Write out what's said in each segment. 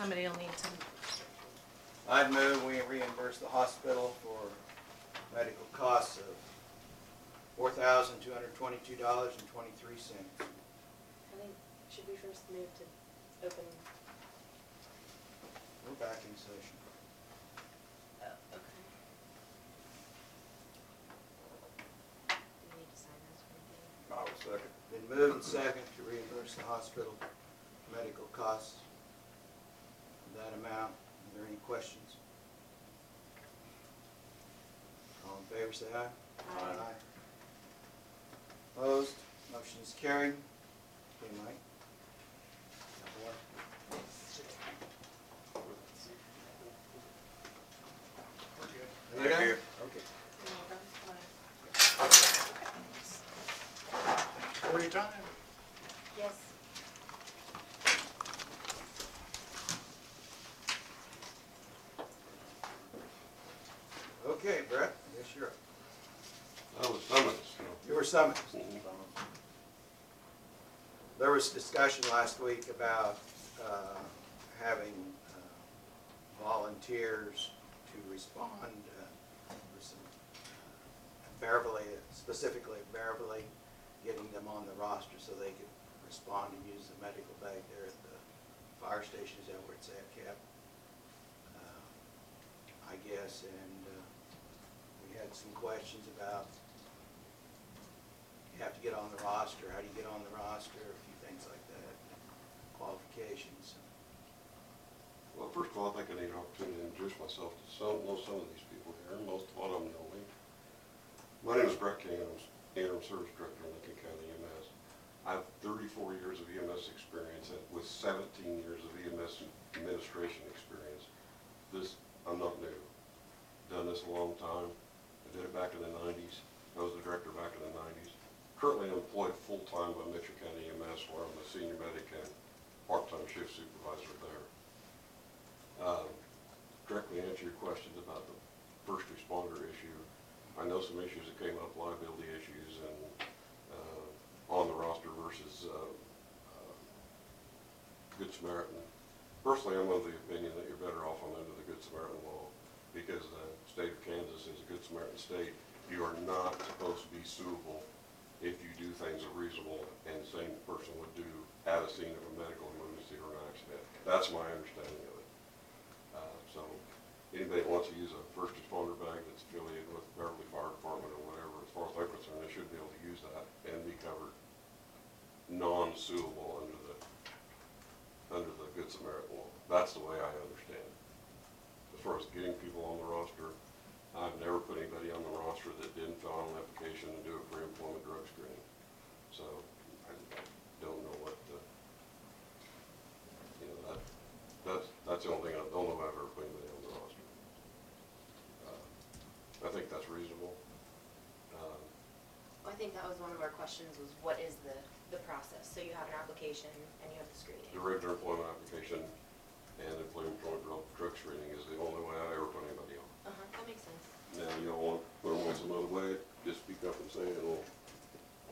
somebody will need to. I'd move we reimburse the hospital for medical costs of $4,222.23. I think, should we first move to open? We're back in session. Oh, okay. Do we need to sign this or anything? I will second. Been moved and second to reimburse the hospital medical costs of that amount. Are there any questions? All in favor, say aye. Aye. Opposed? Motion is carried. Okay, Mike. Got more? Are you Thank done? you. Okay. For your time. Yes. Okay, Brett, I guess you're up. I was summoned, You were summoned. so. There was discussion last week about having volunteers to respond for some Beverly, specifically Beverly, getting them on the roster so they could respond and use the medical bag there at the fire station. Is that where it's at, Cap? I guess, and we had some questions about you have to get on the roster, how do you get on the roster, a few things like that, qualifications. Well, first of all, I think I need an opportunity to introduce myself to some of these people here, and most, a lot of them know me. My name is Brett King, I'm Interim Service Director in Lincoln County EMS. I have 34 years of EMS experience with 17 years of EMS administration experience. I'm not new. Done this a long time. I did it back in the 90s. I was the director back in the 90s. Currently employed full-time by Mitchell County EMS, where I'm the senior medic and part-time shift supervisor there. Directly answer your questions about the first responder issue. I know some issues that came up, liability issues and on the roster versus Good Samaritan. Personally, I'm of the opinion that you're better off on under the Good Samaritan law, because the state of Kansas is a Good Samaritan state. You are not supposed to be suable if you do things that reasonable and the same person would do at a scene of a medical emergency or an accident. That's my understanding of it. So anybody that wants to use a first responder bag that's affiliated with the Beverly Fire Department or whatever, as far as I'm concerned, they should be able to use that and be covered non-suable under the Good Samaritan law. That's the way I understand it. As far as getting people on the roster, I've never put anybody on the roster that didn't fill out an application and do a pre-employment drug screening. So I don't know what the, that's the only thing, I don't know if I've ever put anybody on the roster. I think that's reasonable. I think that was one of our questions, was what is the process? So you have an application and you have the screening. The regular employment application and employment drug screening is the only way I ever put anybody on. That makes sense. Now, you don't want to put them on some other way, just speak up and say it, and we'll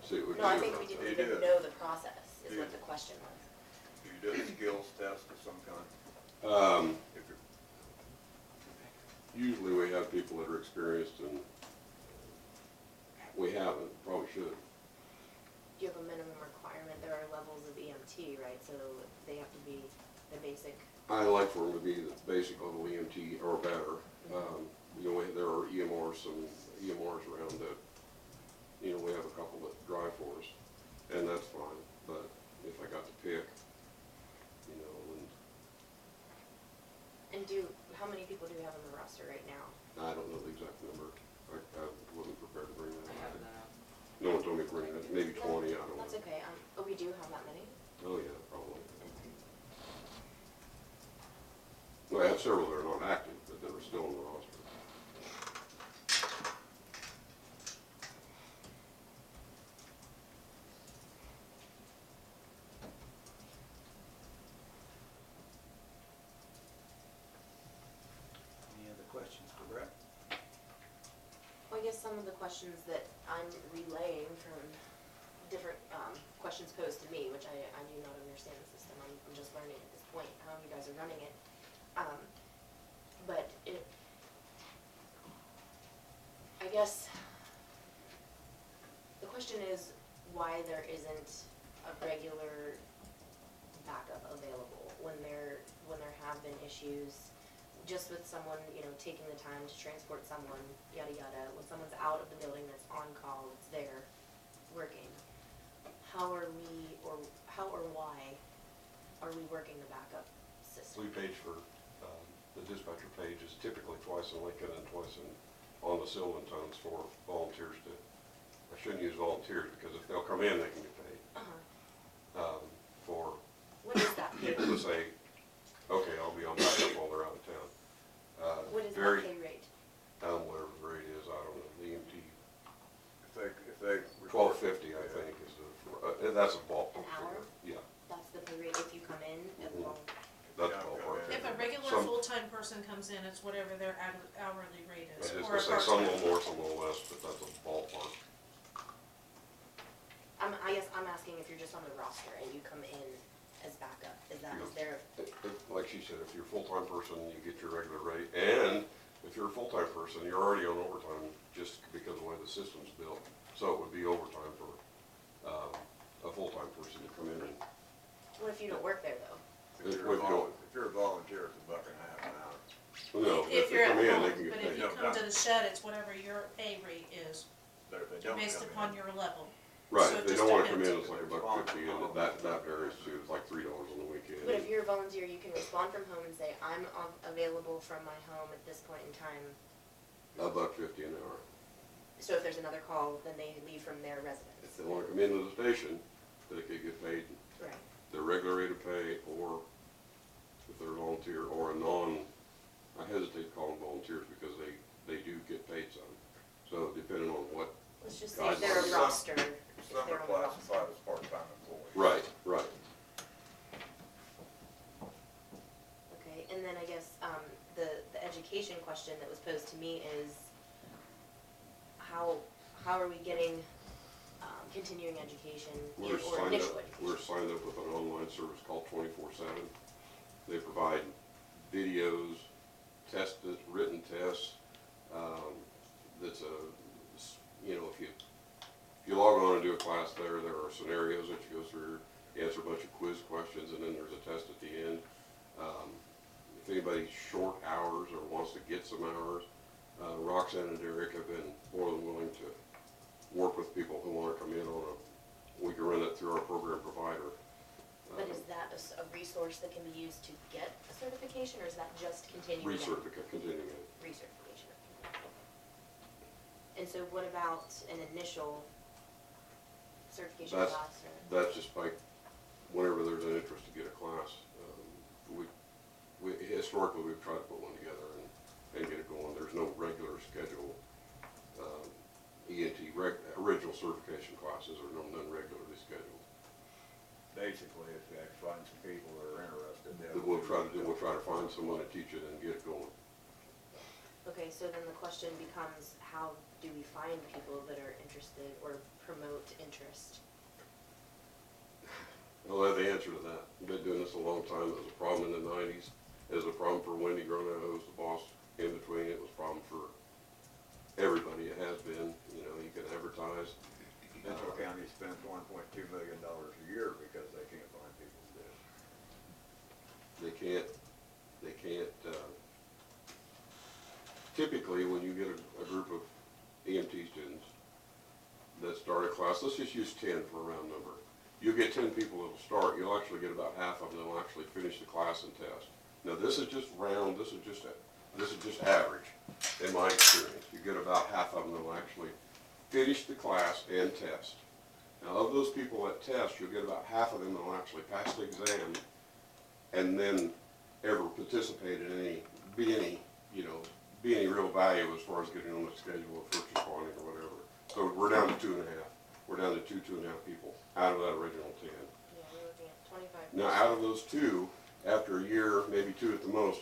see what we can do. No, I think we about didn't that. even know the process, is Yeah. what the question was. Do you do a skills test of some kind? If you're, Usually we have people that are experienced, and we haven't, probably should. Do you have a minimum requirement? There are levels of EMT, right? So they have to be the basic. I like for them to be the basic level EMT or better. There are some EMRs around that, we have a couple that drive for us, and that's fine. But if I got to pick, And how many people do we have on the roster right now? I don't know the exact number. I wasn't prepared to bring that. I have that. No one told me to bring that. Maybe 20, I don't know. That's okay. Oh, we do have that many? Oh, yeah, probably. Well, I have several that are not active, but that are still on the roster. Any other questions for Brett? Well, I guess some of the questions that I'm relaying from different, questions posed to me, which I do not understand the system, I'm just learning at this point how you guys are running it. But it, I guess, the question is why there isn't a regular backup available when there have been issues, just with someone, you know, taking the time to transport someone, yada yada, when someone's out of the building that's on call, it's there, working. How are we, or how or why are we working the backup system? Blue page for, the dispatcher page is typically twice in Lincoln and twice on the Sylvan Tones for volunteers to, I shouldn't use volunteers, because if they'll come in, they can get paid. For What is that pay people to rate? say, okay, I'll be on backup while they're out of town. What is Very, that pay rate? whatever the rate is, I don't know, the EMT, If they. $12.50, I think, is the, that's a ballpark An hour? figure. Yeah, That's the pay rate if you come in at Mhm. long. that's a Yeah, ballpark okay. figure. If a regular Some- full-time person comes in, it's whatever their hourly rate I is, was or a just gonna say some a part-time. little more, some a little less, but that's a ballpark. I guess I'm asking if you're just on the roster and you come in as backup, is there, Like she said, if you're a full-time person, you get your regular rate, and if you're a full-time person, you're already on overtime just because of the way the system's built. So it would be overtime for, a full-time person to come in and, what if you don't work there though? If you're a volunteer, it's $1.50 an hour. no, If if you're they at come in, home, they can get but if paid. you come to the shed, it's whatever your pay rate is, But if they don't based come in, upon your level. Right, So if it they just don't wanna come depends. in, it's like $1.50, and that varies too, it's like $3 on the weekend. But if you're a volunteer, you can respond from home and say, I'm available from my home at this point in time. $1.50 an hour. So if there's another call, then they leave from their residence. If they wanna come into the station, they could get paid Right. their regular rate of pay, or if they're a volunteer, or a I hesitate to call them volunteers because they do get paid some. So depending on what, Let's just say if they're a Guidelines. roster, if some they're are on the roster. classified as part-time employees. right. Okay, and then I guess, the education question that was posed to me is, how are we getting, continuing education We're or signed initial up, education? we're signed up with an online service called 24/7. They provide videos, written tests, that's you know, if you log on and do a class there are scenarios that you go through, you answer a bunch of quiz questions, and then there's a test at the end. If anybody's short hours or wants to get some hours, Roxanne and Derek have been more than willing to work with people who want to come in we can run it through our program provider. But is that a resource that can be used to get a certification, or is that just continuing? Continuing it. Recertification. And so what about an initial certification That's- class? Or? That's just like, whenever there's an interest to get a class, historically, we've tried to put one together and get it going. There's no regular schedule. ENT, original certification classes are none regularly scheduled. Basically, if you actually find some people that are interested, then. We'll try to find someone to teach it and get it going. Okay, so then the question becomes, how do we find people that are interested or promote interest? I'll have the answer to that. I've been doing this a long time. It was a problem in the 90s. It was a problem for Wendy Grono, who was the boss in between. It was a problem for everybody. It has been, you know, you can advertise. Mitchell County spends $1.2 million a year because they can't find people to do it. They can't, typically when you get a group of EMT students that start a class, let's just use 10 for a round number. You get 10 people that'll start, you'll actually get about half of them that'll actually finish the class and test. Now this is just round, this is just average in my experience. You get about half of them that'll actually finish the class and test. Now of those people that test, you'll get about half of them that'll actually pass the exam and then ever participate in be any real value as far as getting on the schedule of first responding or whatever. So we're down to 2.5. We're down to 2.5 people out of that original 10. Yeah, we're looking at 25. Now out of those 2, after a year, maybe 2 at the most,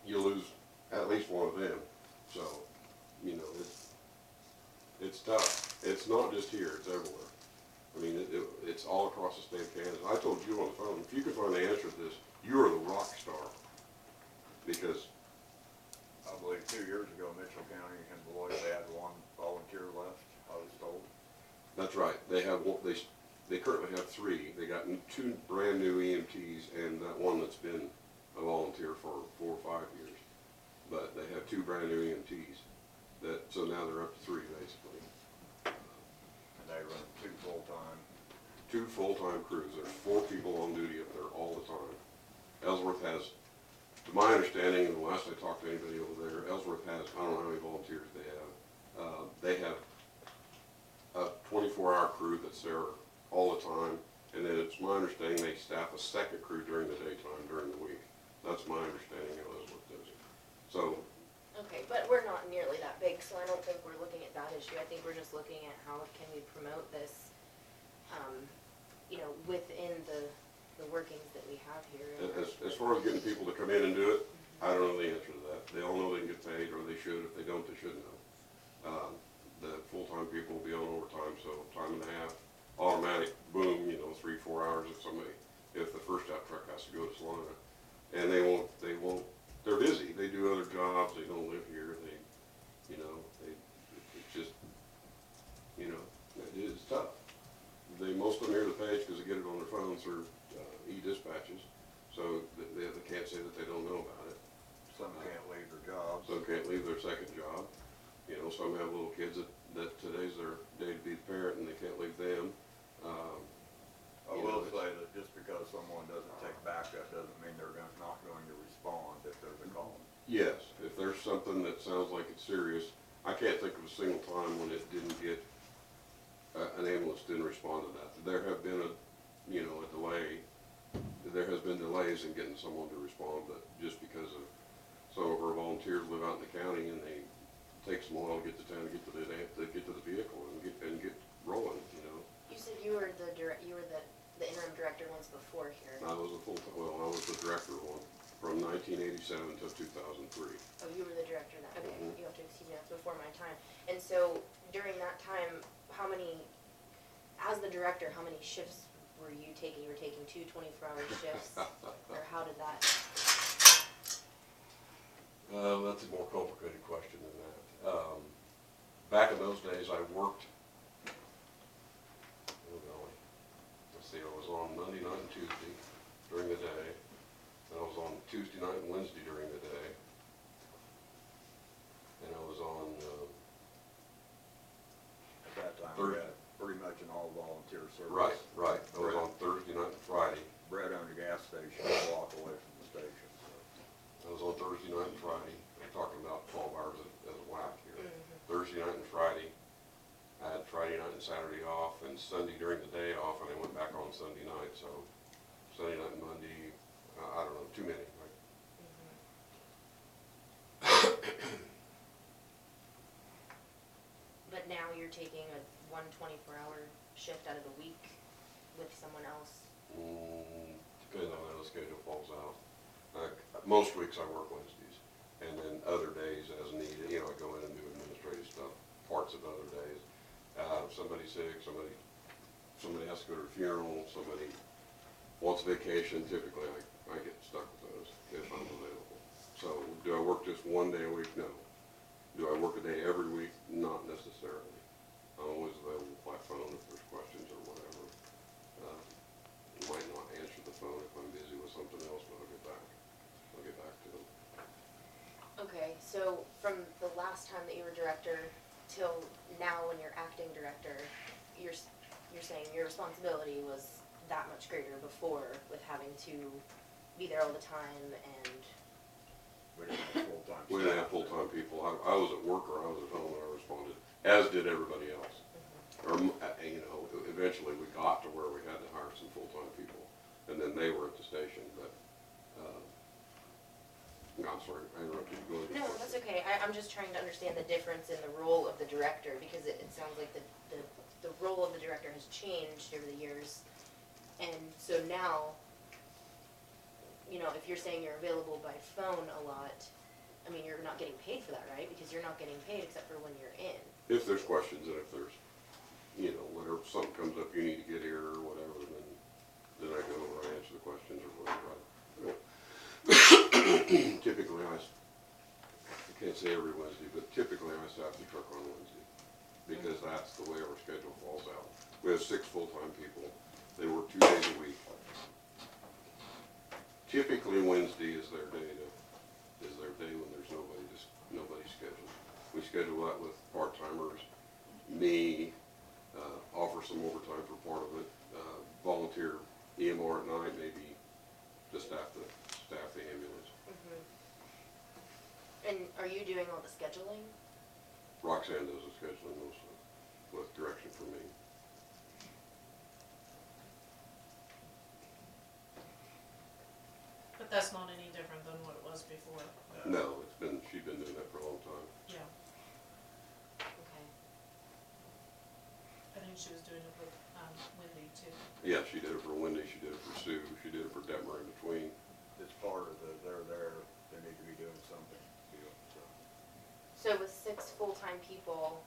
you lose at least one of them. So, you know, it's tough. It's not just here, it's everywhere. I mean, it's all across the state of Kansas. I told you on the phone, if you could find the answer to this, you are the rock star. Because, I believe 2 years ago, Mitchell County and Beloit, they had one volunteer left, I was told. that's right, they have, they currently have 3. They got 2 brand new EMTs and that one that's been a volunteer for 4 or 5 years. But they have 2 brand new EMTs so now they're up to 3 basically. And they run 2 full-time. 2 full-time crews. There's 4 people on duty up there all the time. Ellsworth has, to my understanding, and the last I talked to anybody over there, Ellsworth has, I don't know how many volunteers they have. They have a 24-hour crew that's there all the time, and then it's my understanding they staff a second crew during the daytime, during the week. That's my understanding of Ellsworth does it. So, Okay, but we're not nearly that big, so I don't think we're looking at that issue. I think we're just looking at how can we promote this, within the workings that we have here. as far as getting people to come in and do it, I don't know the answer to that. They all know they can get paid, or they should. If they don't, they shouldn't know. The full-time people will be on overtime, so time and a half, automatic, boom, 3, 4 hours if the first out truck has to go to Salina. And they're busy. They do other jobs. They don't live here. It's just, it is tough. Most of them hear the page because they get it on their phones or e-dispatches, so they can't say that they don't know about it. Some can't leave their jobs. Some can't leave their second job. Some have little kids that today's their day to be the parent and they can't leave them. I will say that just because someone doesn't take backup doesn't mean they're not going to respond if there's a call. Yes, if there's something that sounds like it's serious, I can't think of a single time when it didn't get, an ambulance didn't respond to that. There have been a delay, there has been delays in getting someone to respond, but just because of some of our volunteers live out in the county and it takes them a while to get to town to get to the vehicle and get rolling, You said you were the interim director once before here. I was I was the director from 1987 to 2003. Oh, you were the director then, okay, Mhm. you have to excuse me, that's before my time. And so, during that time, as the director, how many shifts were you taking? You were taking 2 24-hour shifts, or how did that? That's a more complicated question than that. Back in those days, I worked, let's see, I was on Monday night and Tuesday during the day. Then I was on Tuesday night and Wednesday during the day. And I was on, At that time, we had pretty much an all-volunteer service. right. I was on Thursday night and Friday. Brett owned a gas station a block away from the station, so. I was on Thursday night and Friday. I'm talking about 12 hours as a whack here. Mhm. Thursday night and Friday. I had Friday night and Saturday off, and Sunday during the day off, and I went back on Sunday night. So Sunday night and Monday, I don't know, too many. But now you're taking a 24-hour shift out of the week with someone else? Depends on how the schedule falls out. Most weeks I work Wednesdays, and then other days as needed, I go in and do administrative stuff, parts of other days. Somebody's sick, somebody has to go to a funeral, somebody wants vacation, typically I get stuck with those if I'm available. So do I work just one day a week? No. Do I work a day every week? Not necessarily. I'm always available by phone if there's questions or whatever. Might not answer the phone if I'm busy with something else, but I'll get back to them. Okay, so from the last time that you were director till now when you're acting director, you're saying your responsibility was that much greater before with having to be there all the time and... We didn't have full-time. We didn't have full-time people. I was at work or I was at home and I responded, as did everybody else. Eventually we got to where we had to hire some full-time people, and then they were at the station, but, I'm sorry, I interrupted you. Go ahead. No, that's okay. I'm just trying to understand the difference in the role of the director, because it sounds like the role of the director has changed over the years. And so now, if you're saying you're available by phone a lot, I mean, you're not getting paid for that, right? Because you're not getting paid except for when you're in. If there's questions and if there's, you know, whatever, something comes up, you need to get here or whatever, then I go over and answer the questions or whatever. Typically, I can't say every Wednesday, but typically I staff the truck on Wednesday, because that's the way our schedule falls out. We have 6 full-time people, they work 2 days a week. Typically Wednesday is their day when there's nobody scheduled. We schedule that with part-timers, me, offer some overtime for part of it, volunteer EMR at night, maybe to staff the ambulance. Mhm. And are you doing all the scheduling? Roxanne does the scheduling mostly, with direction from me. But that's not any different than what it was before. No, she's been doing that for a long time. Yeah, Okay. I think she was doing it with, Wendy too. Yeah, she did it for Wendy, she did it for Sue, she did it for Detmer in between. It's part of they're there, they need to be doing something, so. So with 6 full-time people,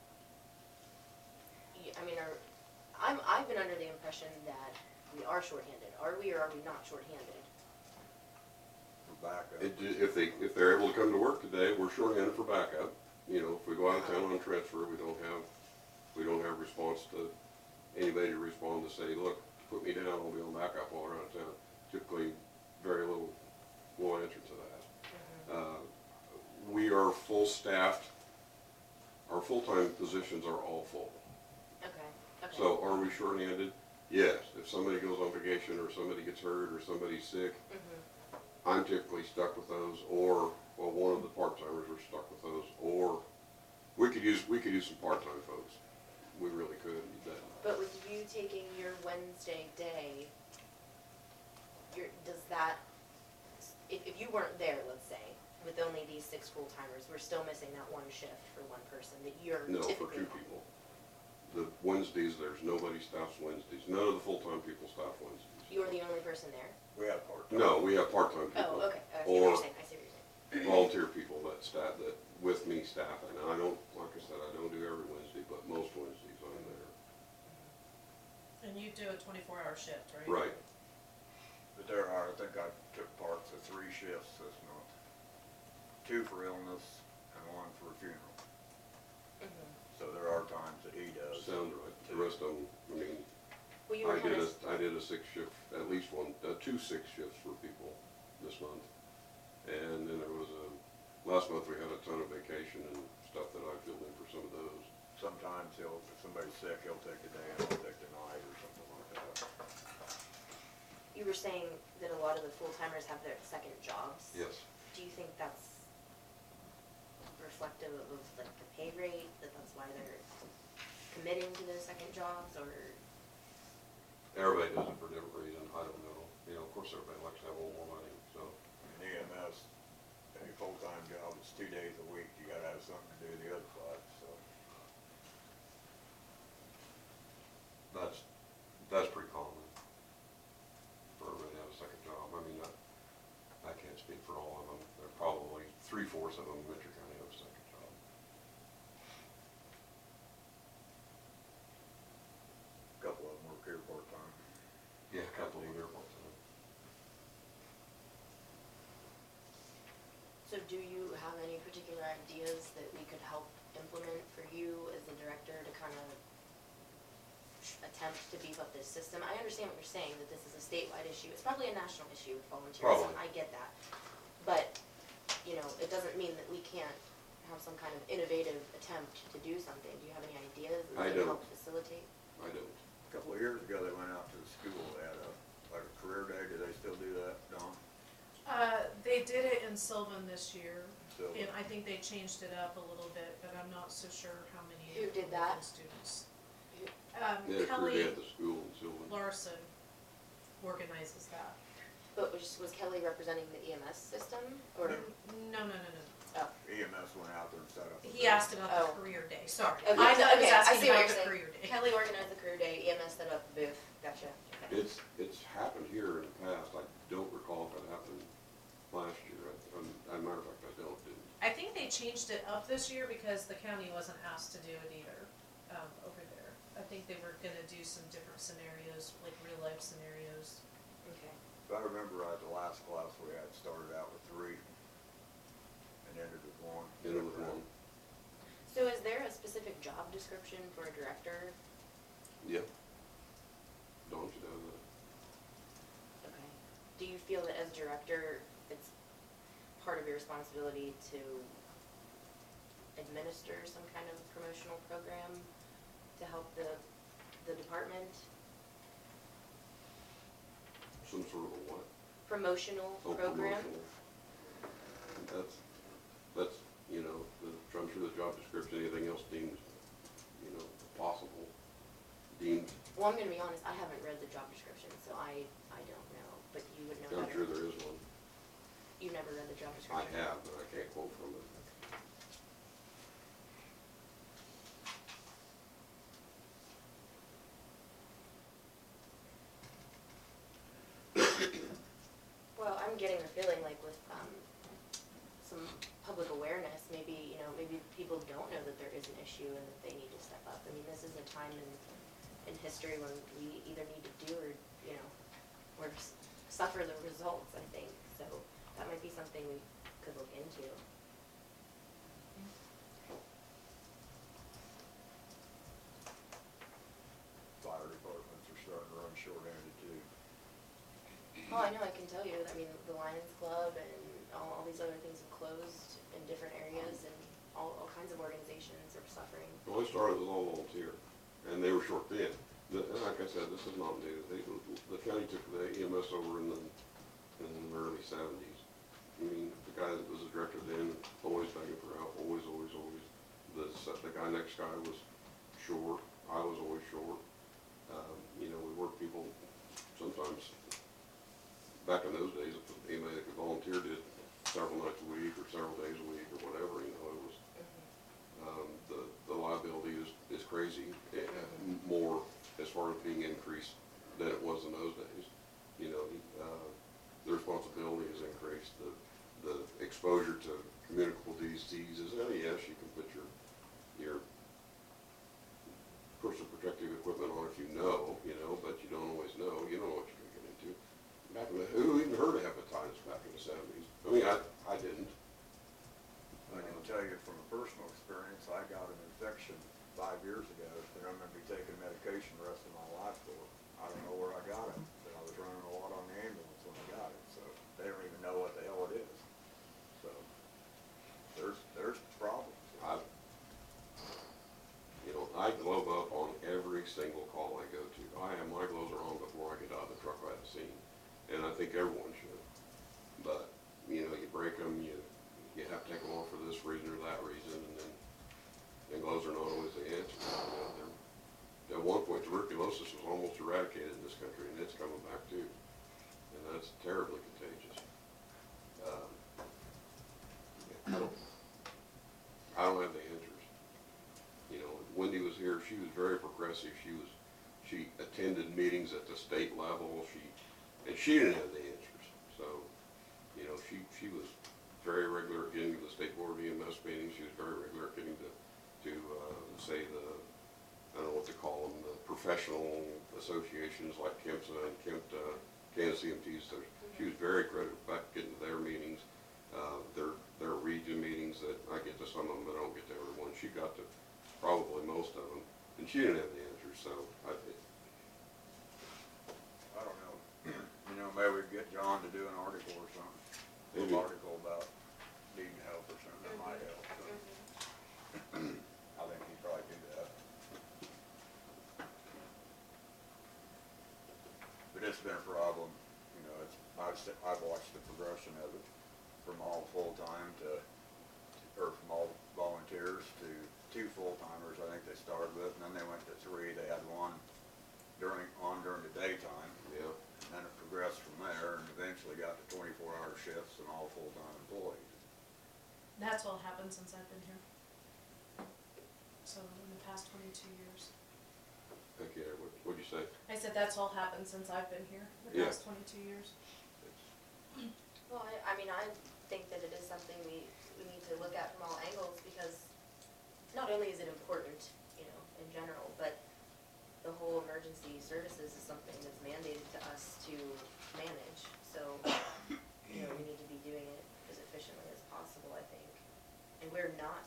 I mean, I've been under the impression that we are shorthanded. Are we or are we not shorthanded? For backup. If they're able to come to work today, we're shorthanded for backup. You know, if we go out of town on transfer, we don't have response to anybody to respond to say, look, put me down, I'll be on backup while we're out of town. Typically, very little will answer to that. We are full staffed. Our full-time positions are all full. Okay. So are we shorthanded? Yes. If somebody goes on vacation or somebody gets hurt or somebody's sick, Mhm. I'm typically stuck with those, or, well, one of the part-timers are stuck with those, or we could use some part-time folks. We really could. But with you taking your Wednesday day, does that, if you weren't there, let's say, with only these 6 full-timers, we're still missing that one shift for one person that you're No, for typically 2 on. people. The Wednesdays, there's nobody staffs Wednesdays. None of the full-time people staff Wednesdays. You're the only person there? We have part-time. No, we have part-time people. Oh, okay. I see what you're Or saying. I see what you're saying. volunteer people that with me staff. And I don't, like I said, I don't do every Wednesday, but most Wednesdays I'm there. And you do a 24-hour shift, right? Right. But there are, I think I took part of 3 shifts this month. 2 for illness and 1 for a funeral. Mhm. So there are times that he does. Sounds right. The rest of them, I mean, Well, you were kind of, I did a 6 shift, at least 2 6 shifts for people this month. And then there was last month we had a ton of vacation and stuff that I filled in for some of those. Sometimes if somebody's sick, he'll take the day and I'll take the night or something like that. you were saying that a lot of the full-timers have their second jobs. Yes. Do you think that's reflective of like the pay rate, that's why they're committing to those second jobs, or? Everybody does it for different reasons. I don't know. You know, of course, everybody likes to have a little more money, so. In EMS, any full-time job, it's 2 days a week, you gotta have something to do the other 5, so. That's pretty common for everybody to have a second job. I mean, I can't speak for all of them. There are probably 3/4 of them in Metro County have a second job. A couple of them work here part-time. Yeah, a couple of them are part-time. So do you have any particular ideas that we could help implement for you as the director to kind of attempt to beef up this system? I understand what you're saying, that this is a statewide issue. It's probably a national issue with volunteerism. Probably. I get that. But, you know, it doesn't mean that we can't have some kind of innovative attempt to do something. Do you have any ideas that I can don't. help facilitate? I don't. A couple of years ago, they went out to the school, they had like a career day, do they still do that, Don? They did it in Sylvan this year, Still? and I think they changed it up a little bit, but I'm not so sure how many. Who did of that? the students. They had a career day Kelly at the school in Sylvan. Larson organizes that. But was Kelly representing the EMS system, or? No. Oh. EMS went out there and set up. a He booth. asked about Oh. the career day, sorry. Okay, I was okay, I asking see what about you're the saying. career day. Kelly organized the career day, EMS set up the booth, gotcha. Okay. It's happened here in the past. I don't recall if it happened last year. As a matter of fact, didn't. I think they changed it up this year because the county wasn't asked to do it either, over there. think they were gonna do some different scenarios, like real life scenarios. Okay. If I remember right, the last class we had started out with 3 and ended with 1. Ended with 1. So is there a specific job description for a director? Yep. Dawn should have that. Okay. Do you feel that as director, it's part of your responsibility to administer some kind of promotional program to help the department? Some sort of a what? Promotional Oh, program? promotional. That's, you know, I'm sure the job description, anything else deemed, you know, possible, deemed, Well, I'm gonna be honest, I haven't read the job description, so I don't know, but you would know I'm better. sure there is one. You never read the job I description? have, but I can't quote from it. Well, I'm getting the feeling like with, some public awareness, maybe, you know, maybe people don't know that there is an issue and that they need to step up. I mean, this is a time in history when we either need to do or, you know, or suffer the results, I think. So that might be something we could look into. Fire departments are starting to run short-handed too. Well, I know, I can tell you, I mean, the Lions Club and all these other things have closed in different areas, and all kinds of organizations are suffering. Well, they started as all volunteer, and they were short bid. And like I said, this is not new. The county took the EMS over in the early 70s. I mean, the guy that was the director then, always begging for help, always. The guy next guy was short, I was always short. You know, we worked people sometimes, back in those days, if anybody that could volunteer did several nights a week or several days a week or whatever, you know, it was, the liability is crazy, more as far as being increased than it was in those days. You know, the responsibility has increased, the exposure to communicable diseases, and yes, you can put your personal protective equipment on if you know, but you don't always know, you don't know what you're gonna get into. Back in who even heard of hepatitis back in the 70s? I mean, I didn't. I can tell you from a personal experience, I got an infection 5 years ago that I'm gonna be taking medication the rest of my life for. I don't know where I got it, but I was running a lot on the ambulance when I got it, so they don't even know what the hell it is. So, there's problems. I glove up on every single call I go to. My gloves are on before I get out of the truck by the scene, and I think everyone should. But, you break them, you have to take them off for this reason or that reason, and gloves are not always the answer. At one point, tuberculosis was almost eradicated in this country, and it's coming back too, and that's terribly contagious. I don't have the answers. Wendy was here, she was very progressive, she attended meetings at the state level, and she didn't have the answers. So, she was very regular at getting to the state board EMS meetings, she was very regular at getting to say I don't know what to call them, the professional associations like KIMSA and KIMTA, Kansas CMTs. She was very credible about getting to their meetings, their region meetings that I get to some of them, but I don't get to everyone. She got to probably most of them, and she didn't have the answers, so I don't know. Maybe we could get John to do an article or something. Maybe. An article about needing help or something, that might help. So. I think he'd probably do that. But it's been a problem, I've watched the progression of it from all full-time or from all volunteers to 2 full-timers, I think they started with, and then they went to 3, they had one during the daytime. yeah. And then it progressed from there and eventually got to 24-hour shifts and all full-time employees. That's all happened since I've been here. So in the past 22 years. Heck yeah, what'd you say? I said that's all happened since I've been here, the Yeah. past 22 years. Well, I mean, I think that it is something we need to look at from all angles, because not only is it important, in general, but the whole emergency services is something that's mandated to us to manage, so, you know, we need to be doing it as efficiently as possible, I think. And we're not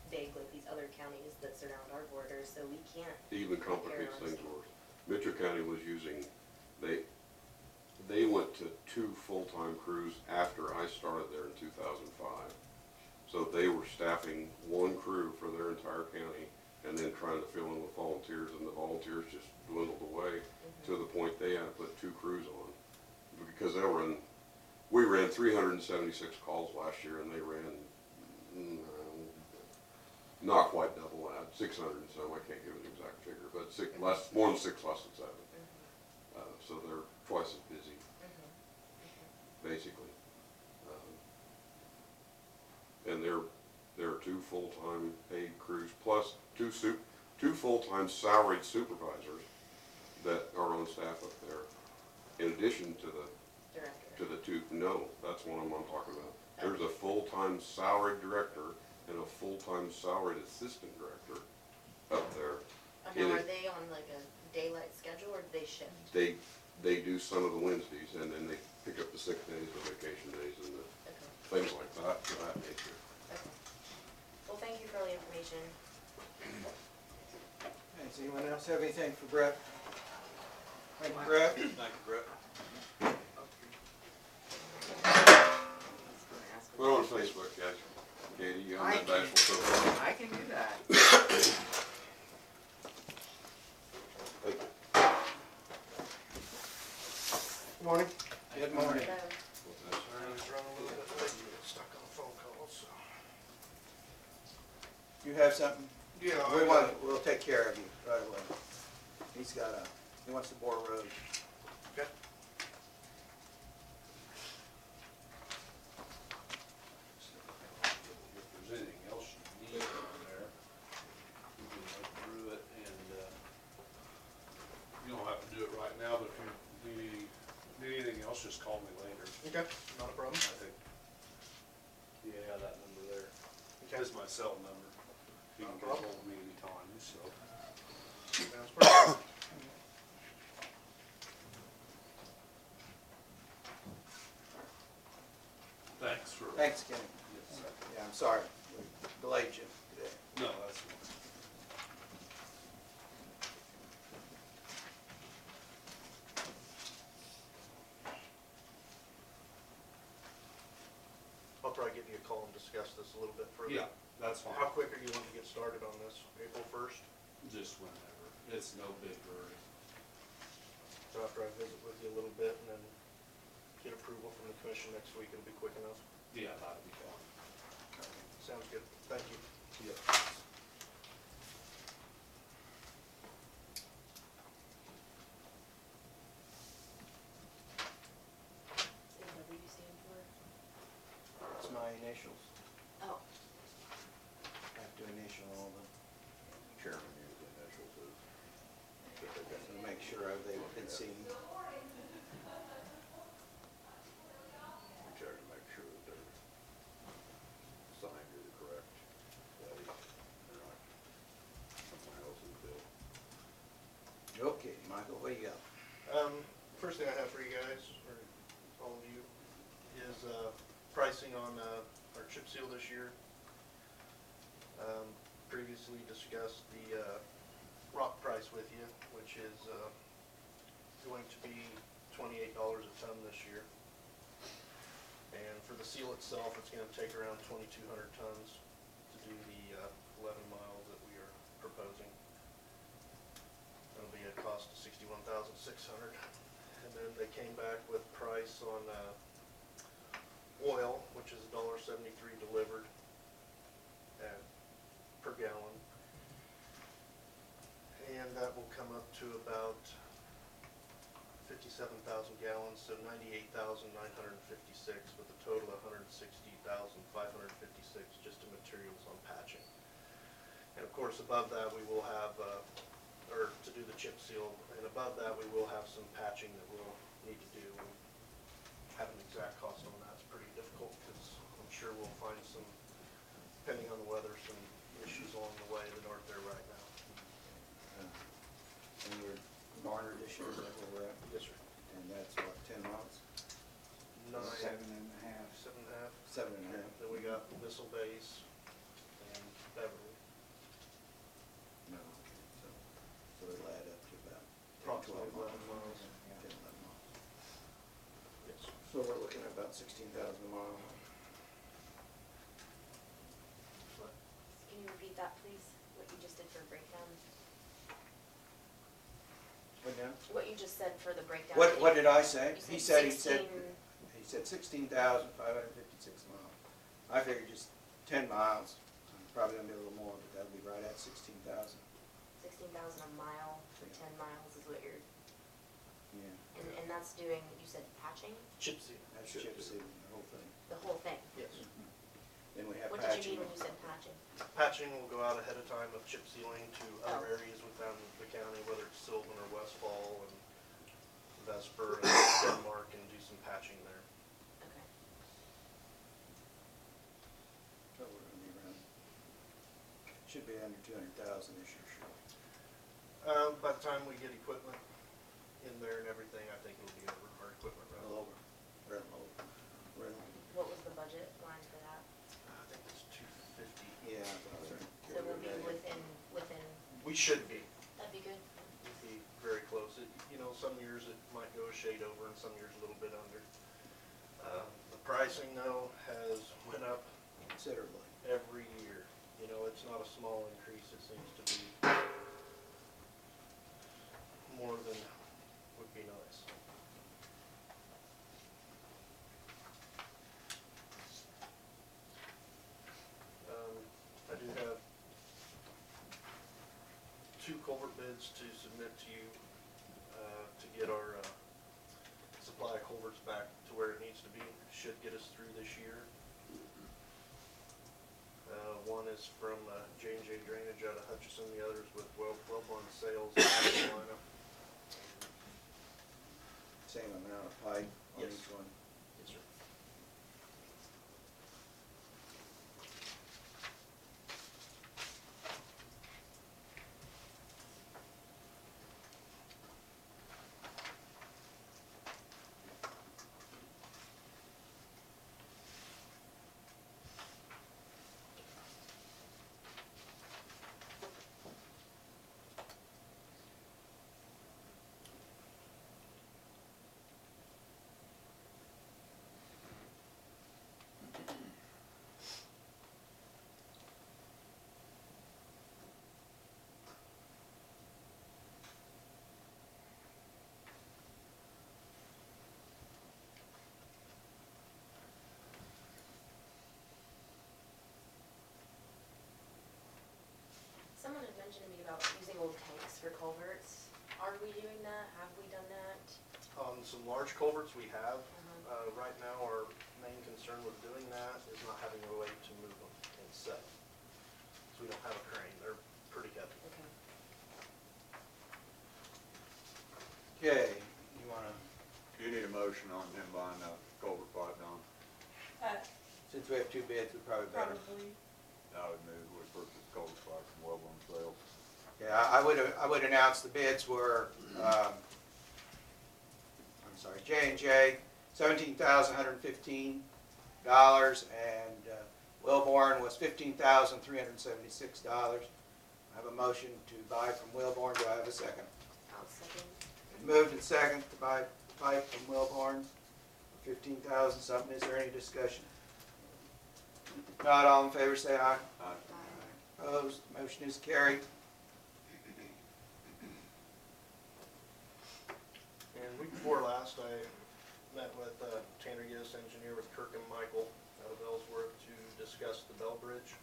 big like these other counties that surround our borders, so we can't. It even take care of complicates our things stuff. worse. Mitchell County was using, they went to 2 full-time crews after I started there in 2005. So they were staffing 1 crew for their entire county and then trying to fill in with volunteers, and the volunteers just dwindled away to the point they had to put 2 crews on. Because we ran 376 calls last year and they ran, not quite double that, 600 and some, I can't give an exact figure, but more than 6 less than 7. So they're twice as busy, basically. And there are 2 full-time paid crews, plus 2 full-time salaried supervisors that are on staff up there, in addition to Director. the 2, no, that's one of them I'm talking about. There's a full-time salaried director and a full-time salaried assistant director up there. Now, are they on like a daylight schedule or do they shift? They do some of the Wednesdays, and then they pick up the sick days, the vacation days, and the Okay, things like that, of that nature. okay. Well, thank you for all the information. Does anyone else have anything for Brett? Thank you, Brett. Thank you, Brett. Put it on Facebook, guys. Katie, you on that bashful so I can do that. Morning. Good morning. So, I was running a little bit late, you get stuck on phone calls, so. You have something? Yeah, We'll take care of you right away. He wants to bore a road. Okay. If there's anything else you need on there, you can look through it and, you don't have to do it right now, but if you need anything else, just call me later. Okay, not a problem. I think, yeah, that number there is my cell number. You can get hold of me anytime, so. Sounds perfect. Thanks, Kenny. Yes, Yeah, I'm sorry, we delayed you today. no, that's fine. I'll probably give you a call and discuss this a little bit further. Yeah, that's fine. How quick are you wanting to get started on this? April 1st? Just whenever. It's no big hurry. So after I visit with you a little bit and then get approval from the commission next week, it'll be quick enough? Yeah, that'd be fine. Sounds good. Thank you. Yeah. is W stand for? It's my initials. Oh, I have to initial all the, Chairman used the initials as, that they got. to make sure they've been seen. We check to make sure that they're signed to the correct place. They're not someone else's bill. Okay, Michael, what do you got? First thing I have for you guys, or all of you, is pricing on our chip seal this year. Previously discussed the rock price with you, which is going to be $28 a ton this year. And for the seal itself, it's going to take around 2,200 tons to do the 11 miles that we are proposing. It'll be a cost of $61,600. And then they came back with price on oil, which is $1.73 delivered per gallon. And that will come up to about 57,000 gallons, so 98,956 with a total of 160,556 just in materials on patching. And of course above that we will have, or to do the chip seal, and above that we will have some patching that we'll need to do. Have an exact cost on that, it's pretty difficult because I'm sure we'll find some, depending on the weather, some issues along the way that aren't there right now. Any Barnard this year, is that where we're at? Yes, sir. And that's what, 10 miles? 9, 7 and a half. 7.5. 7.5? Then we got Missile Base and Beverly. No, okay, so it'll add up to about 10, Approximately 12 11 miles. 10, 11 miles. Yes. So we're looking at about 16,000 a mile. Can you repeat that, please? What you just did for breakdown? What now? What you just said for the breakdown? What did I say? You He said said 16. 16,556 miles. I figured just 10 miles, probably gonna be a little more, but that'll be right at 16,000. 16,000 a mile for 10 miles is what you're, Yeah, and that's doing, you said patching? Chip seal. that's chip sealing, the whole thing. The whole thing? Yes. Then we have What did patching. you mean when you said patching? Patching will go out ahead of time of chip sealing to other Oh. areas within the county, whether it's Sylvan or Westfall and Vesper and Denmark, and do some patching there. Okay. So we're gonna be around, should be under 200,000 this year, sure. By the time we get equipment in there and everything, I think it'll be over our equipment A rental. little over, rental over, rental. What was the budget line for that? I think it's 250. Yeah, I thought so. So we'll be within, We should be. that'd be good. We'd be very close. You know, some years it might go a shade over and some years a little bit under. The pricing though has went up Considerably. every year. You know, it's not a small increase. It seems to be more than would be nice. I do have 2 culvert bids to submit to you to get our supply of culverts back to where it needs to be. Should get us through this year. One is from J&J Drainage out of Hutchinson, the other is with Wellborn Sales in North Carolina. Same amount of pipe on Yes. each one. Yes, sir. Someone had mentioned to me about using old tanks for culverts. Are we doing that? Have we done that? On some large culverts we have. Uh-huh. Right now, our main concern with doing that is not having a way to move them and set. So we don't have a crane. They're pretty heavy. Okay. Okay, you wanna, You need a motion on him buying a culvert pipe down. since we have 2 bids, we probably better. Probably. I would move we purchase culvert pipe from Wellborn Sales. Yeah, I would announce the bids were, I'm sorry, J&J, $17,115, and Wellborn was $15,376. I have a motion to buy from Wellborn. Do I have a second? I'll second. Moved and second to buy pipe from Wellborn, 15,000 something. Is there any discussion? Not all in favor, say aye. Opposed, motion is carried. And week before last, I met with Tanner Giss, engineer with Kirk and Michael out of Ellsworth to discuss the Bell Bridge.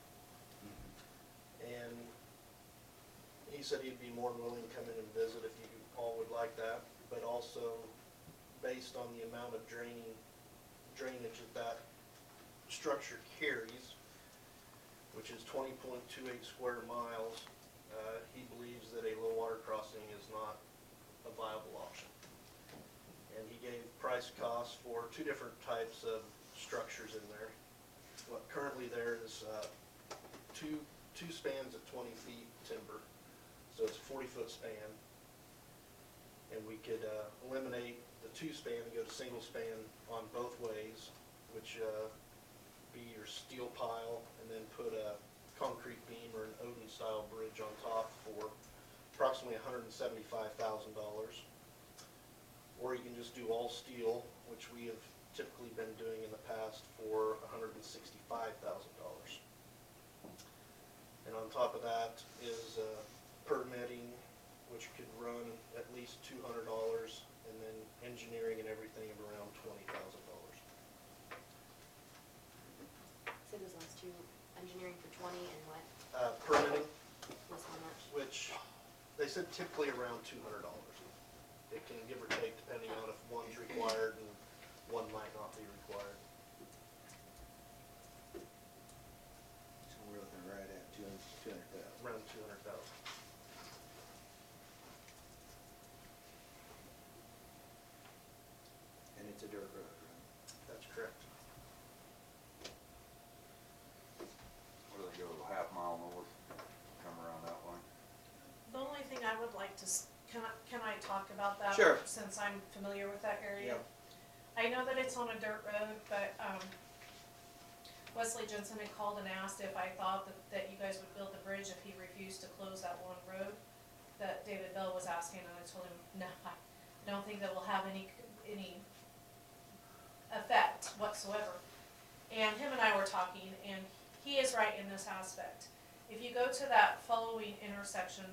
And he said he'd be more than willing to come in and visit if you all would like that, but also based on the amount of drainage that structure carries, which is 20.28 square miles, he believes that a low water crossing is not a viable option. And he gave price costs for 2 different types of structures in there. What currently there is two spans at 20 feet timber, so it's a 40-foot span. And we could eliminate the two-span and go to single-span on both ways, which be your steel pile, and then put a concrete beam or an Odin-style bridge on top for approximately $175,000. Or you can just do all steel, which we have typically been doing in the past for $165,000. And on top of that is permitting, which could run at least $200, and then engineering and everything of around $20,000. So those last two, engineering for 20 and what Permitting, was how much? which they said typically around $200. It can give or take depending on if one's required and one might not be required. So we're looking right at 200,000. Around 200,000. And it's a dirt road, right? That's correct. What do they go, half mile north, come around that way? The only thing I would like to, can I talk about that? Sure. Since I'm familiar with that area? Yep. I know that it's on a dirt road, but, Wesley Jensen had called and asked if I thought that you guys would build the bridge if he refused to close that one road that David Bell was asking, and I told him, no, I don't think that will have any effect whatsoever. And him and I were talking, and he is right in this aspect. If you go to that following intersection,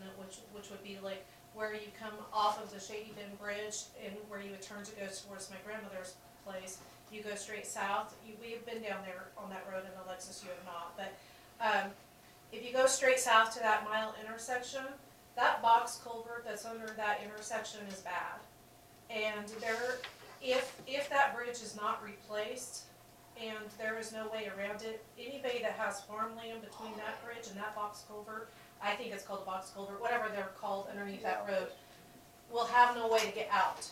which would be like where you come off of the Shady Bend Bridge and where you would turn to go towards my grandmother's place, you go straight south. We have been down there on that road, and Alexis, you have not. But if you go straight south to that mile intersection, that box culvert that's under that intersection is bad. And if that bridge is not replaced, and there is no way around it, anybody that has farmland between that bridge and that box culvert, I think it's called a box culvert, whatever they're called underneath that road, will have no way to get out.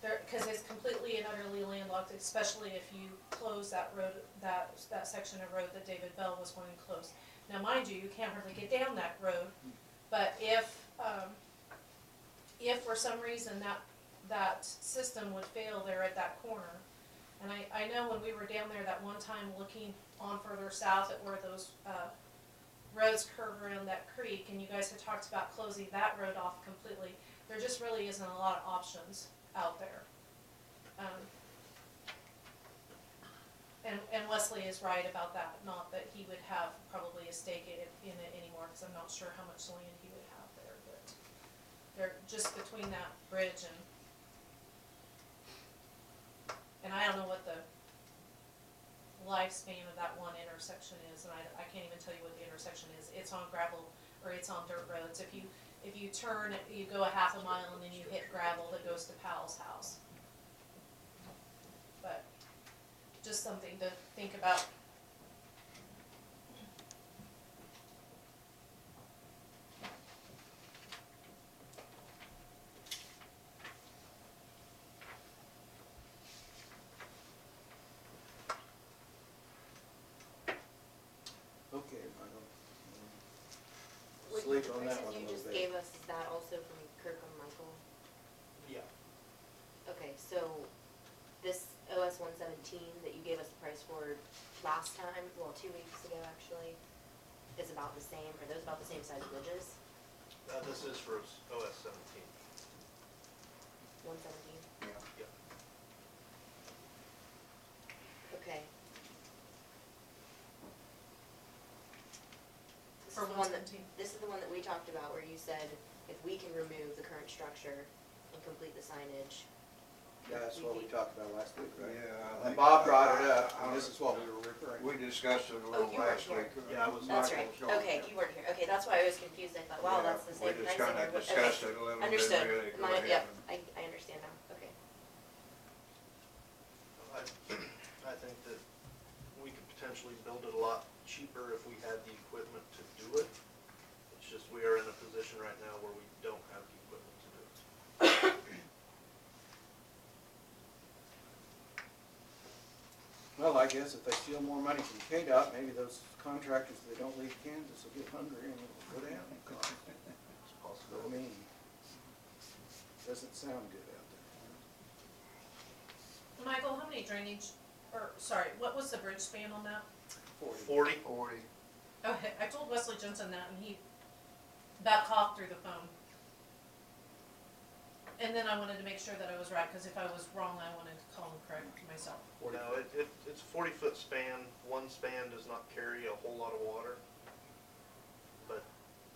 Because it's completely and utterly landlocked, especially if you close that road, that section of road that David Bell was going to close. Now, mind you, you can't hardly get down that road, but if for some reason that system would fail there at that corner, and I know when we were down there that one time looking on further south at where those roads curve around that creek, and you guys had talked about closing that road off completely, there just really isn't a lot of options out there. And Wesley is right about that, not that he would have probably a stake in it anymore, because I'm not sure how much land he would have there, but they're just between that bridge and I don't know what the lifespan of that one intersection is, and I can't even tell you what the intersection is. It's on gravel, or it's on dirt roads. If you turn, you go a half a mile and then you hit gravel that goes to Powell's house. But just something to think about. Okay, Michael. With Sleep the on that prices one a you little just bit. gave us, is that also from Kirkham Michael? Yeah. Okay, so this OS 117 that you gave us the price for last time, well, 2 weeks ago actually, is about the same, are those about the same size bridges? This is for OS 17. 117? Yeah. Okay. This For is the one that, 117. this is the one that we talked about where you said if we can remove the current structure and complete the signage. That's what we talked about last week, right? Yeah. And Bob brought it up, and this is what we were referring to. We discussed it a little you weren't last here. week. Yeah, I was That's Michael right, showed okay, me. you weren't here, okay, that's why I was confused, I thought, wow, Yeah, that's the same We just pricing. kinda or what- discussed okay. it a little bit, Understood, really. Go ahead yep, and- I understand now, okay. I think that we could potentially build it a lot cheaper if we had the equipment to do it. It's just we are in a position right now where we don't have the equipment to do it. Well, I guess if they steal more money from KDOT, maybe those contractors that don't leave Kansas will get hungry and it'll go down in cost. It's I possible. mean, Doesn't sound good out there. Michael, how many drainage, or, sorry, what was the bridge span on that? 40. Okay, I told Wesley Jensen that, and he about coughed through the phone. And then I wanted to make sure that I was right, because if I was wrong, I wanted to call and correct myself. No, it's a 40-foot span. One span does not carry a whole lot of water, but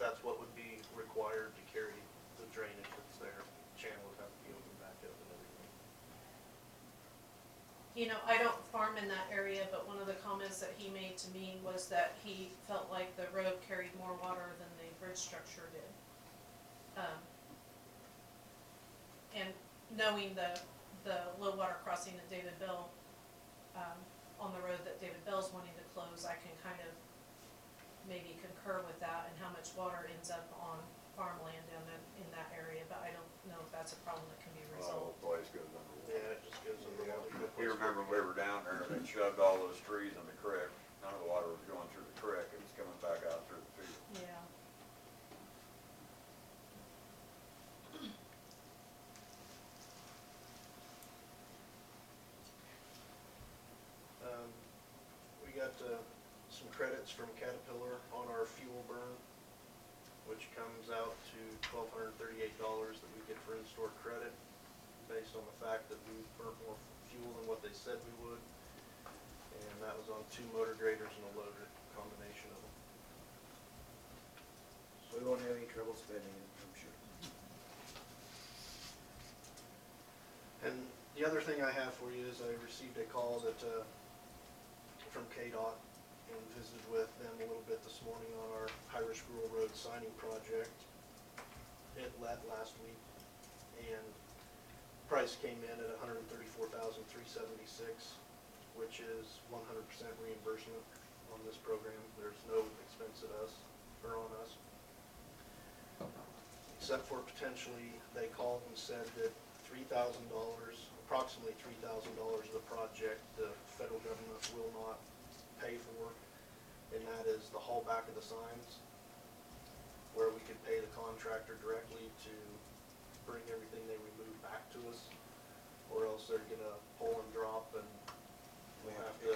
that's what would be required to carry the drainage that's there. Channel would have to be opened back up and everything. You know, I don't farm in that area, but one of the comments that he made to me was that he felt like the road carried more water than the bridge structure did. And knowing the low water crossing at David Bell, on the road that David Bell's wanting to close, I can kind of maybe concur with that and how much water ends up on farmland in that area, but I don't know if that's a problem that can be Well, resolved. the place goes underwater. Yeah, it just goes under water. You remember we were down there and they shoved all those trees in the creek. None of the water was going through the creek, it was coming back out through the field. Yeah. We got some credits from Caterpillar on our fuel burn, which comes out to $1,238 that we get for in-store credit, based on the fact that we burnt more fuel than what they said we would. And that was on 2 motor graders and a loader, combination of them. So we won't have any trouble spending it, I'm sure. And the other thing I have for you is I received a call that, from KDOT, and visited with them a little bit this morning on our High Risk Rural Road signing project. It let last week, and price came in at $134,376, which is 100% reimbursement on this program. There's no expense at us, or on us. Except for potentially, they called and said that $3,000, approximately $3,000 of the project, the federal government will not pay for, and that is the haul back of the signs, where we could pay the contractor directly to bring everything they remove back to us, or else they're gonna pull and drop, and we'll have to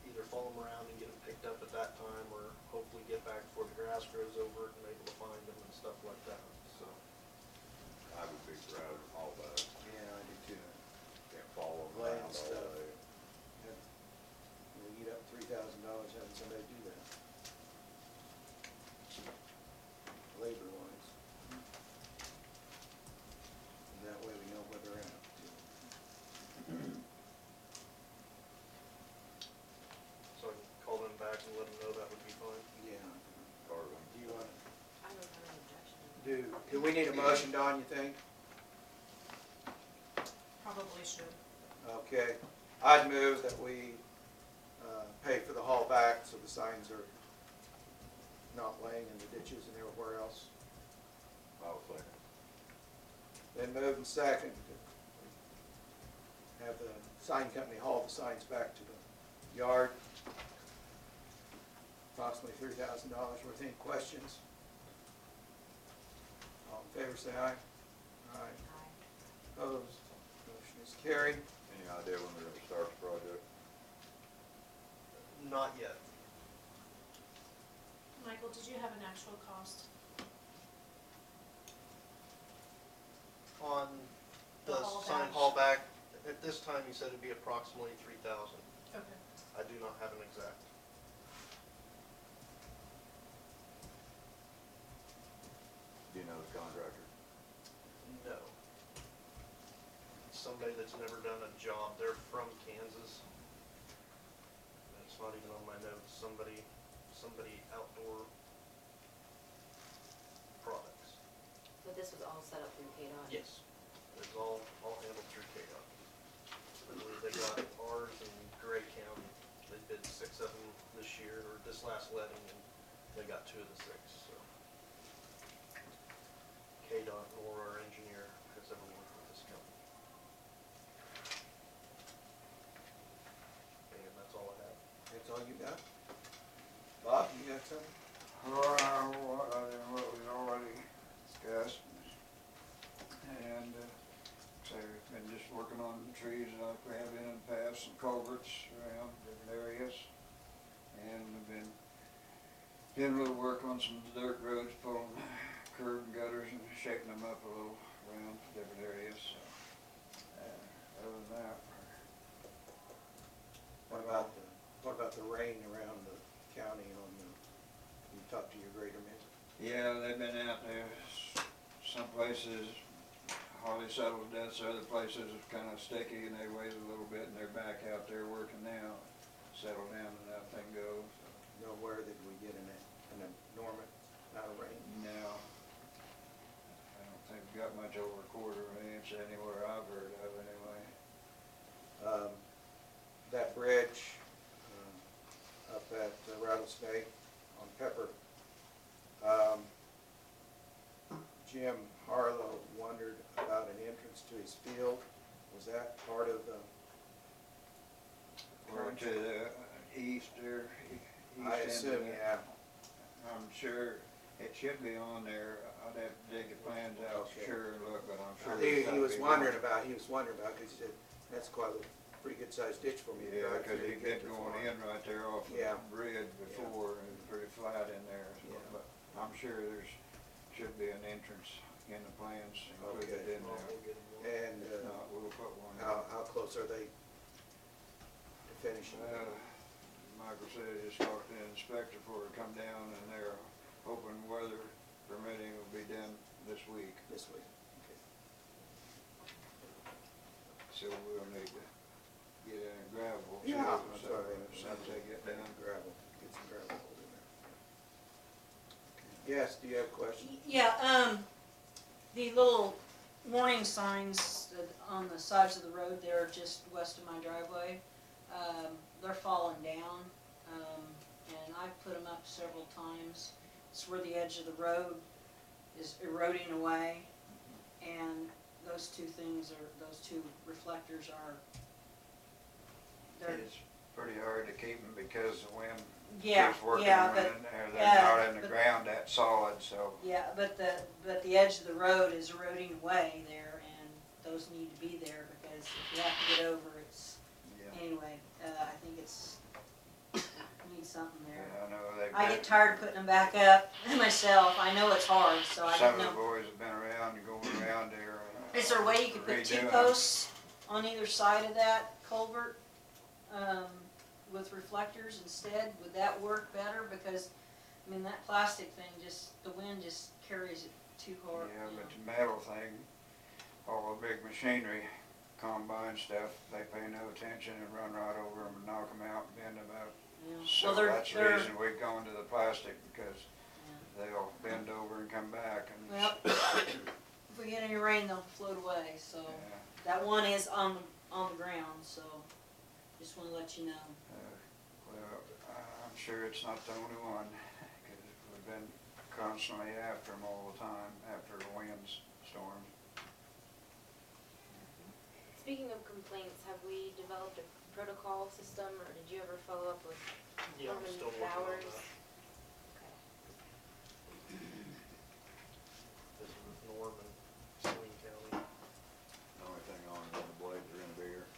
either follow them around and get them picked up at that time, or hopefully get back before the grass grows over it and able to find them and stuff like that, so. I would be proud of all that. Yeah, I do too. Can't follow them Land around all stuff. day. We'll eat up $3,000 having somebody do that. Labor wise. And that way we know where they're at too. So I can call them back and let them know that would be fine. Yeah. Carving. Do you want, I don't have any objection. do we need a motion, Don, you think? Probably should. Okay, I'd move that we pay for the haul back so the signs are not laying in the ditches and everywhere else. I'll second. Then move and second to have the sign company haul the signs back to the yard. Approximately $3,000 worth. Any questions? All in favor say aye. Aye. Opposed? Motion is carried. Any idea when they're gonna start the project? Not yet. Michael, did you have an actual cost? On The the haul sign back. haul back, at this time, he said it'd be approximately 3,000. Okay. I do not have an exact. Do you know the contractor? No. Somebody that's never done a job. They're from Kansas. It's not even on my notes. Somebody outdoor products. But this was all set up through KDOT? Yes. It's all handled through KDOT. I believe they got ours in Gray County. They did 6 of them this year, or this last letting, and they got 2 of the 6, so. KDOT nor our engineer has ever worked with this company. And that's all I have. That's all you got? Bob, you got something? What we already discussed, and Did a little work on some dirt roads, pulling curb and gutters and shaking them up a little around different areas, so. Other than that, What about the rain around the county on the, you talked to your grader man? yeah, they've been out there. Some places hardly settled to death, so other places it's kind of sticky and they wait a little bit and they're back out there working now. Settle down and that thing goes. You know, where did we get an enormous amount of rain? Now, I don't think we got much over a quarter of an inch anywhere I've heard of anyway. That bridge up at Rattlesnake on Pepper, Jim Harlow wondered about an entrance to his field. Was that part of the? Or to the east or east I end of assume, that. yeah. I'm sure it should be on there. I'd have to dig the plans out Okay. sure and look, but I'm sure. He it's gotta was be wondering on. about, because he said, that's quite a pretty good sized ditch for me to Yeah, drive cause through to he'd get been to the going farm. in right there off Yeah. the bridge before and it's pretty flat in there. Yeah. But I'm sure should be an entrance in the plans included Okay. in there. And If not, we'll put one. how close are they to finishing? Michael said he just talked to the inspector before he come down and they're hoping weather permitting will be done this week. This week? Okay. So we'll need to get in and gravel. Yeah, so that's all right. once they get down. Gravel, get some gravel pulled in there. Yes, do you have a question? Yeah, the little warning signs on the sides of the road there just west of my driveway, they're falling down. And I've put them up several times. It's where the edge of the road is eroding away. And those two reflectors are, they're, It's pretty hard to keep them because the wind yeah, keeps working yeah, them but, in there. They're not in the but- ground that solid, so. yeah, but the edge of the road is eroding away there, and those need to be there, because if you have to get over, it's, Yeah. anyway, I think needs something Yeah, there. I know they've I been, get tired of putting them back up myself, I know it's hard, so I some don't of the know. boys have been around and going around there. Is there a way you could put two redoing 'em. posts on either side of that culvert, with reflectors instead? Would that work better? Because, I mean, that plastic thing the wind just carries it too hard. Yeah, you but know. the metal thing, all the big machinery, combine stuff, they pay no attention and run right over them and knock them out and bend them up. Yeah. So Well, that's the reason we've gone to the plastic, because they'll bend over and come back and. Well, if we get any rain, they'll float away, so. Yeah, That one is on the ground, so just wanna let you know. well, I'm sure it's not the only one, because we've been constantly after them all the time, after the winds, storms. Speaking of complaints, have we developed a protocol system, or did you ever follow up with Yeah, I'm Norman still working on Bowers? that. This is with Norm and Saline County. The only thing on is the blades are gonna be here.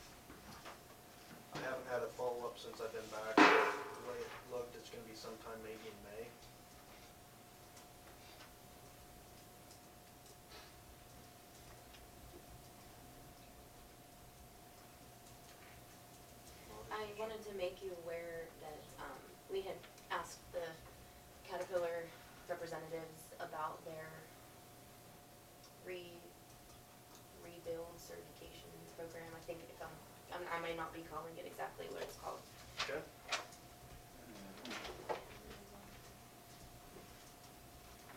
I haven't had a follow-up since I've been back. The way it looked, it's gonna be sometime maybe in May. I wanted to make you aware that, we had asked the Caterpillar representatives about their rebuild certification program. I think if I may not be calling it exactly what it's called. Okay.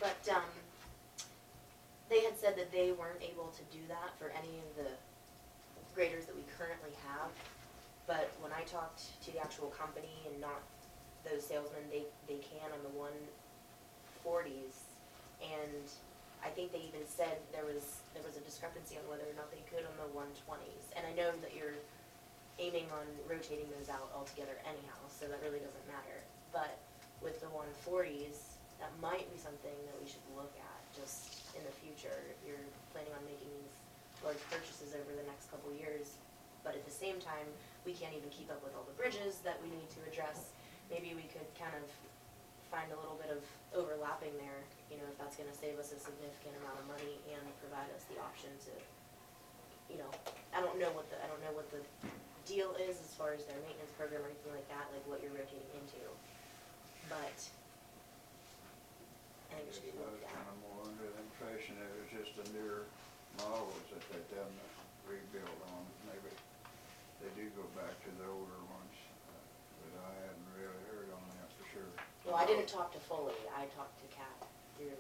But, they had said that they weren't able to do that for any of the graders that we currently have. But when I talked to the actual company and not those salesmen, they can on the 140s. And I think they even said there was a discrepancy on whether or not they could on the 120s. And I know that you're aiming on rotating those out altogether anyhow, so that really doesn't matter. But with the 140s, that might be something that we should look at just in the future if you're planning on making these large purchases over the next couple of years. But at the same time, we can't even keep up with all the bridges that we need to address. Maybe we could kind of find a little bit of overlapping there, you know, if that's gonna save us a significant amount of money and provide us the option to, you know, I don't know what the deal is as far as their maintenance program or anything like that, like what you're rotating into, but I think it should be I was looked kind at. of more under the impression it was just the newer models that they done the rebuild on. Maybe they do go back to the older ones, but I hadn't really heard on that for sure. Well, I didn't talk to Foley, I talked to Kat through,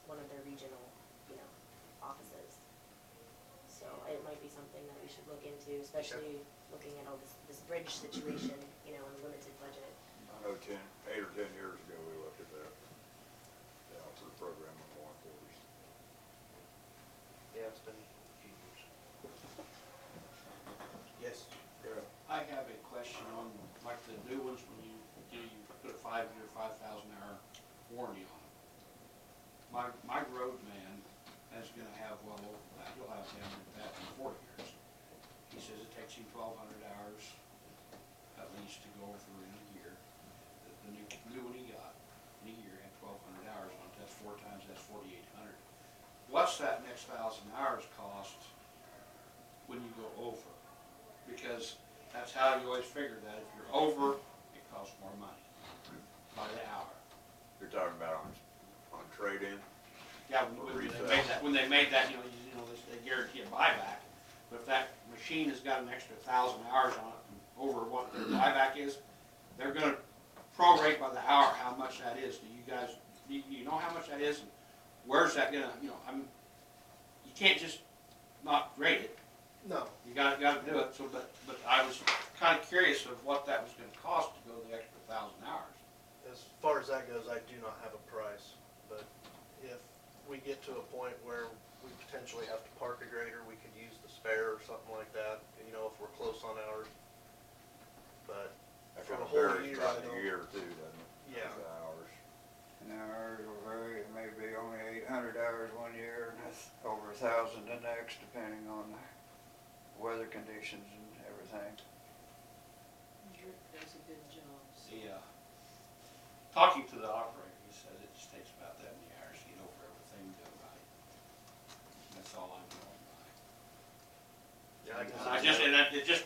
one of their regional, you know, offices. So it might be something that we should look into, especially looking at all this bridge situation, you know, and the limited budget. I know 8 or 10 years ago, we looked at that, the Alfred program on one quarters. Yeah, it's been a few years. Yes, Darrell. I have a question on, like the new ones, when you put a 5-year, 5,000-hour warranty on them. My road man is gonna have well over that, he'll have him that in 4 years. He says it takes him 1,200 hours at least to go through in a year. The new one he got, in a year, had 1,200 hours on it, that's 4 times, that's 4,800. What's that next 1,000 hours cost when you go over? Because that's how you always figure that, if you're over, it costs more money by the hour. You're talking about on trade-in? Yeah, Or when they made that, you know, they guarantee a buyback, but if that machine has got an extra 1,000 hours on it, over what their buyback is, they're gonna prorate by the hour how much that is. Do you guys, you know how much that is, and where's that gonna, you know, you can't just not rate it. No, You gotta do it, so, but I was kinda curious of what that was gonna cost to go the extra 1,000 hours. as far as that goes, I do not have a price, but if we get to a point where we potentially have to park a grader, we could use the spare or something like that, you know, if we're close on hours. But That for kind the of whole varies year, throughout I the don't. year too, doesn't it? Yeah. The hours. And ours will vary, it may be only 800 hours one year, and it's over 1,000 the next, depending on the weather conditions and everything. Rick does a good job. So. Talking to the operator, he says it just takes about that many hours to get over everything done right. That's all I'm going by. Yeah, I can And I just, and it just,